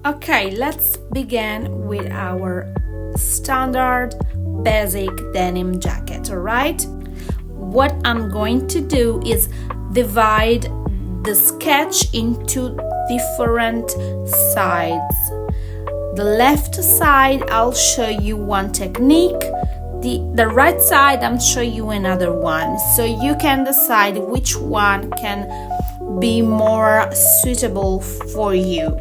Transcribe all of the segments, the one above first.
Okay, let's begin with our standard basic denim jacket, alright? What I'm going to do is divide the sketch into different sides. The left side, I'll show you one technique. The right side, I'm showing you another one. So you can decide which one can be more suitable for you.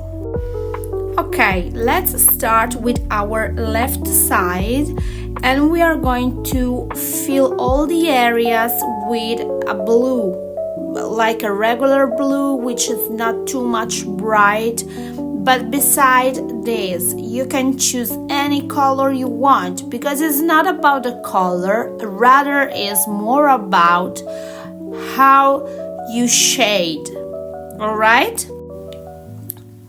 Okay, let's start with our left side, and we are going to fill all the areas with a blue, like a regular blue, which is not too much bright. But beside this, you can choose any color you want, because it's not about the color, rather is more about how you shade. All right?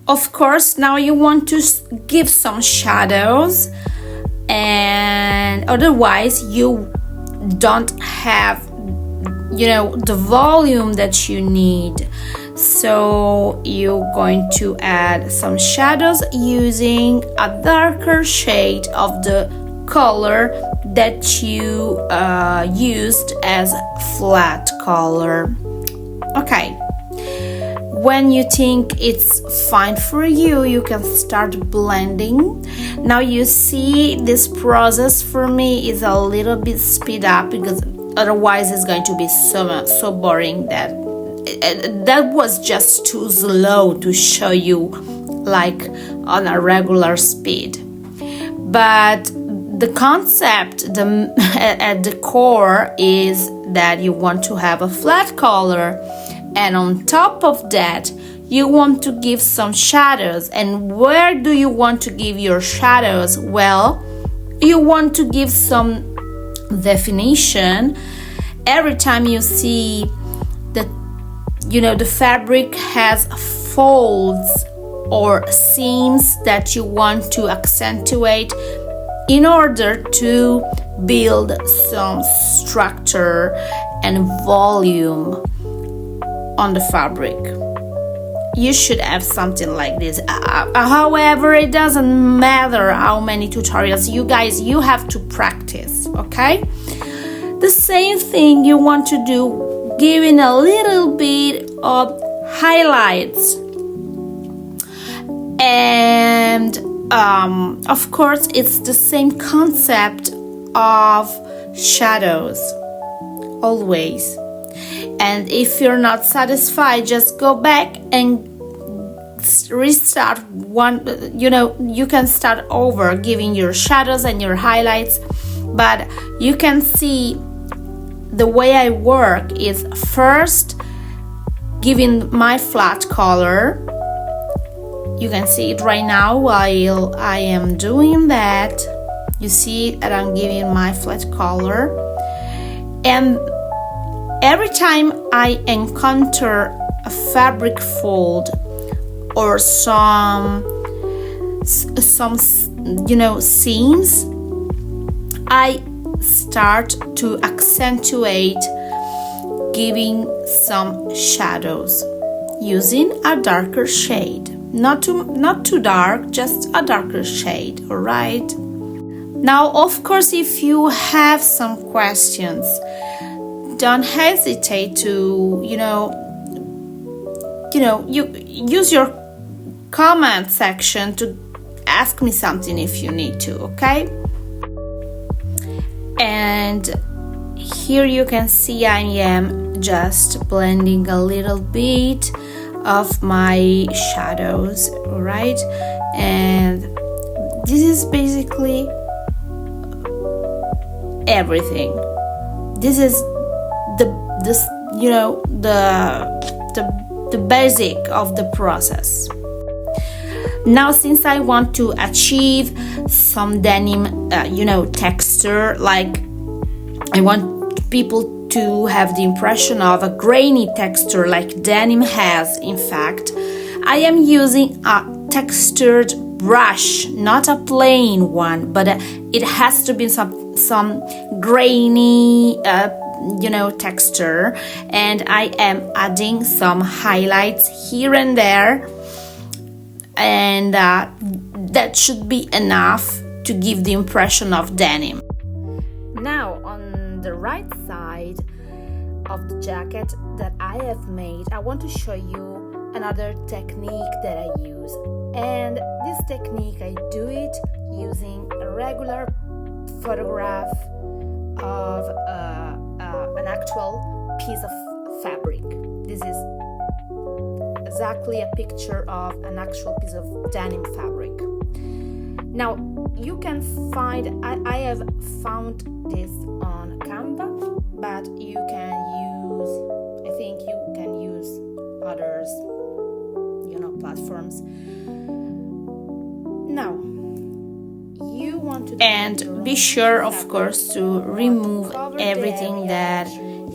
Of course, now you want to give some shadows, and otherwise you don't have, the volume that you need. So you're going to add some shadows using a darker shade of the color that you used as flat color. Okay. When you think it's fine for you, you can start blending. Now you see this process for me is a little bit speed up, because otherwise it's going to be so boring that was just too slow to show you like on a regular speed. But the concept at the core is that you want to have a flat color, and on top of that you want to give some shadows. And where do you want to give your shadows? Well, you want to give some definition. Every time you see the fabric has folds or seams that you want to accentuate in order to build some structure and volume on the fabric. You should have something like this. However, it doesn't matter how many tutorials you have to practice, okay? The same thing you want to do, giving a little bit of highlights. And of course, it's the same concept of shadows, always. And if you're not satisfied, just go back and restart one. You can start over giving your shadows and your highlights. But you can see the way I work is first giving my flat color. You can see it right now while I am doing that. You see that I'm giving my flat color. And every time I encounter a fabric fold or some seams, I start to accentuate, giving some shadows using a darker shade. Not too dark, just a darker shade, all right? Now, of course, if you have some questions, don't hesitate to, you use your comment section to ask me something if you need to, okay? And here you can see I am just blending a little bit of my shadows, right? And this is basically everything. This is the basic of the process. Now, since I want to achieve some denim, texture, like I want people to have the impression of a grainy texture like denim has, in fact, I am using a textured brush, not a plain one, but it has to be some grainy texture, and I am adding some highlights here and there. and that should be enough to give the impression of denim. Now on the right side of the jacket that I have made, I want to show you another technique that I use. And this technique, I do it using a regular photograph of an actual piece of fabric. This is exactly a picture of an actual piece of denim fabric. Now you can find, I have found this on Canva, but you can use, I think you can use others, platforms. Now you want to, and be sure of course to remove everything that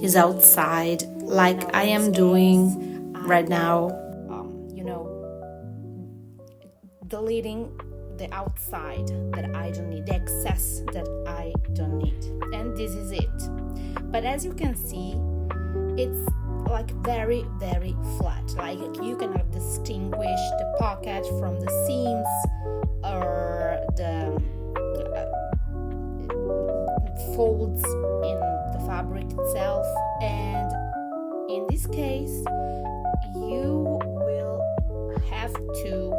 is outside, like I am doing right now, deleting the outside that I don't need, the excess that I don't need, and this is it. But as you can see, it's like very, very flat. Like you cannot distinguish the pocket from the seams or the folds in the fabric itself. And in this case, you will have to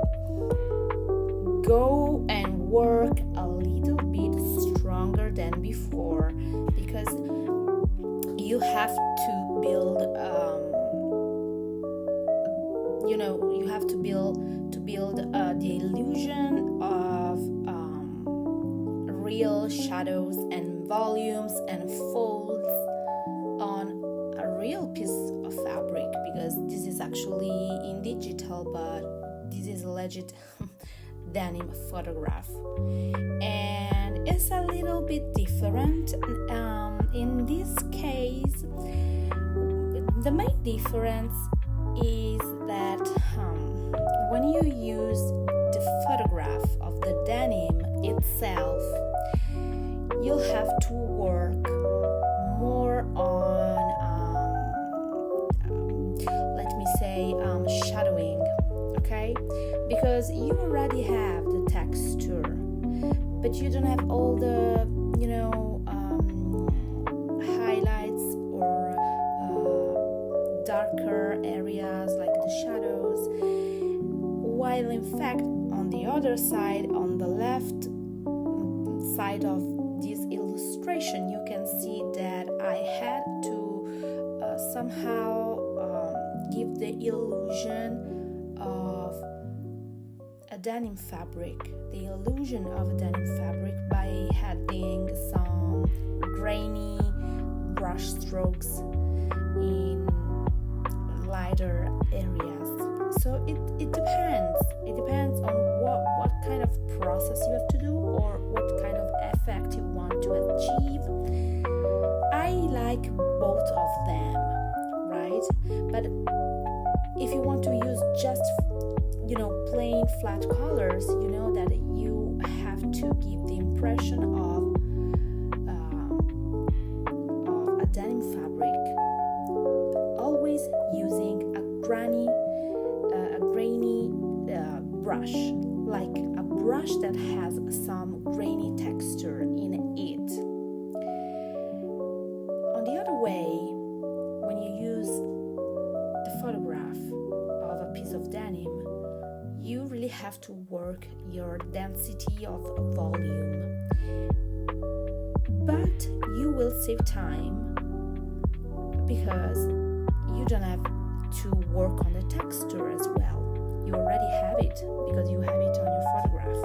go and work a little bit stronger than before, because you have to build you have to build the illusion of real shadows and volumes and folds on a real piece of fabric, because this is actually in digital, but this is a legit denim photograph, and it's a little bit different. In this case, the main difference is that when you use the photograph of the denim itself, you'll have to work more on let me say shadowing, okay? Because you already have the texture, but you don't have all the highlights or darker areas like the shadows, while in fact on the other side, on the left side of this illustration, you can see that I had to somehow give the illusion of a denim fabric, by adding some grainy brush strokes in lighter areas. So it depends on what kind of process you have to do or what kind of effect you want to achieve. I like both of them, right? But if you want to use just plain flat colors, you know that you have to give the impression of a denim fabric, always using a grainy brush, like a brush that has some grainy texture in it. On the other way, when you use the photograph of a piece of denim, you really have to work your density of volume, but you will save time because you don't have to work on the texture as well. You already have it because you have it on your photograph.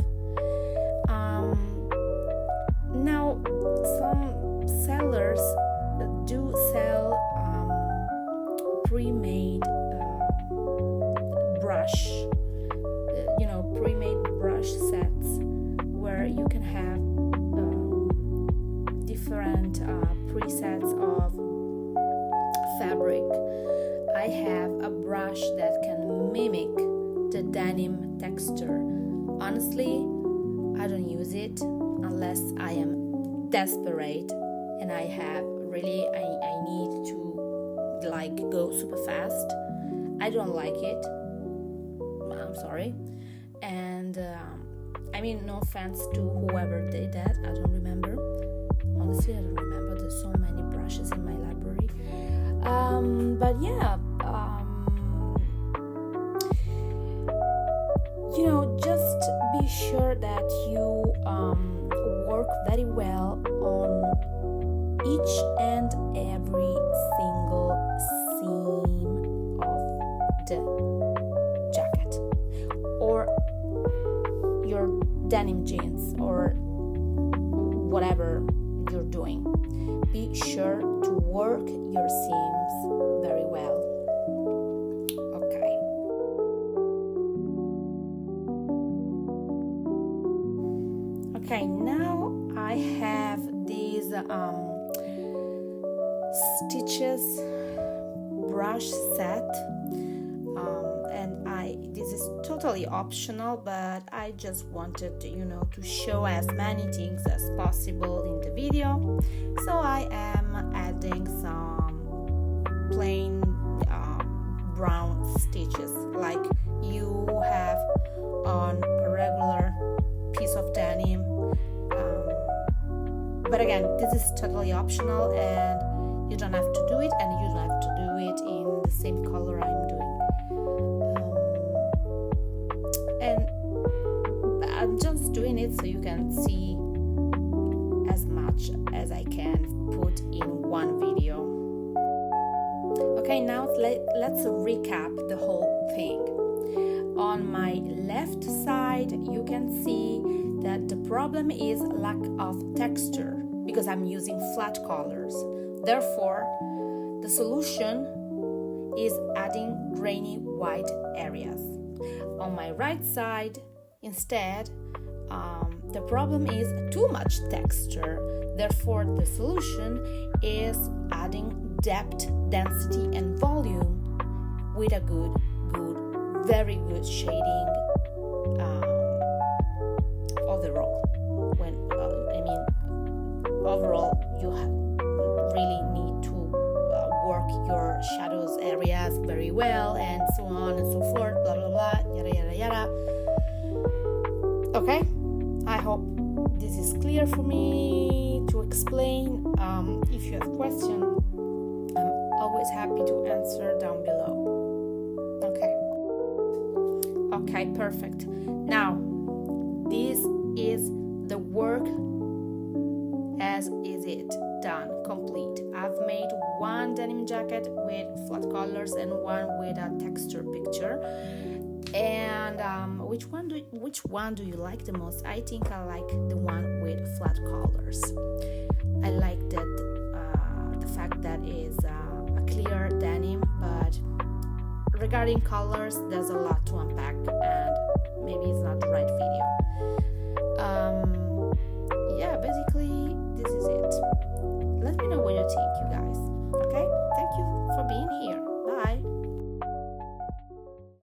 Now, some sellers do sell pre-made brush sets where you can have different presets of fabric. I have a brush that can mimic the denim texture. Honestly, I don't use it unless I am desperate and I need to go super fast. I don't like it. I'm sorry. and I mean, no offense to whoever did that, I don't remember. Honestly, I don't remember. There's so many brushes in my library. But yeah, you know, just be sure that you work very well on each and every single seam of the jacket or your denim jeans or whatever you're doing. Be sure to work your seams very well. Okay, now I have these stitches brush set, and this is totally optional, but I just wanted, you know, to show as many things as possible in the video. So I am adding some plain brown stitches like you have on a regular piece of denim. But again, this is totally optional and you don't have to do it, and you don't have to do it in the same color I'm doing. And I'm just doing it so you can see as much as I can put in one video. Okay, now let's recap the whole thing. On my left side, you can see that the problem is lack of texture because I'm using flat colors. Therefore, the solution is adding grainy white areas. On my right side, instead, the problem is too much texture. Therefore, the solution is adding depth, density, and volume with a very good shading overall. Overall, you really need to work your shadows areas very well, and so on and so forth, blah blah blah, yada yada yada. Okay, I hope this is clear for me to explain. If you have questions, I'm always happy to answer down below. Okay, perfect. Now, this is the work as is it done, complete. I've made one denim jacket with flat colors and one with a texture picture. And which one do you like the most? I think I like the one with flat colors. I like that the fact that is a clear denim, but regarding colors, there's a lot to unpack.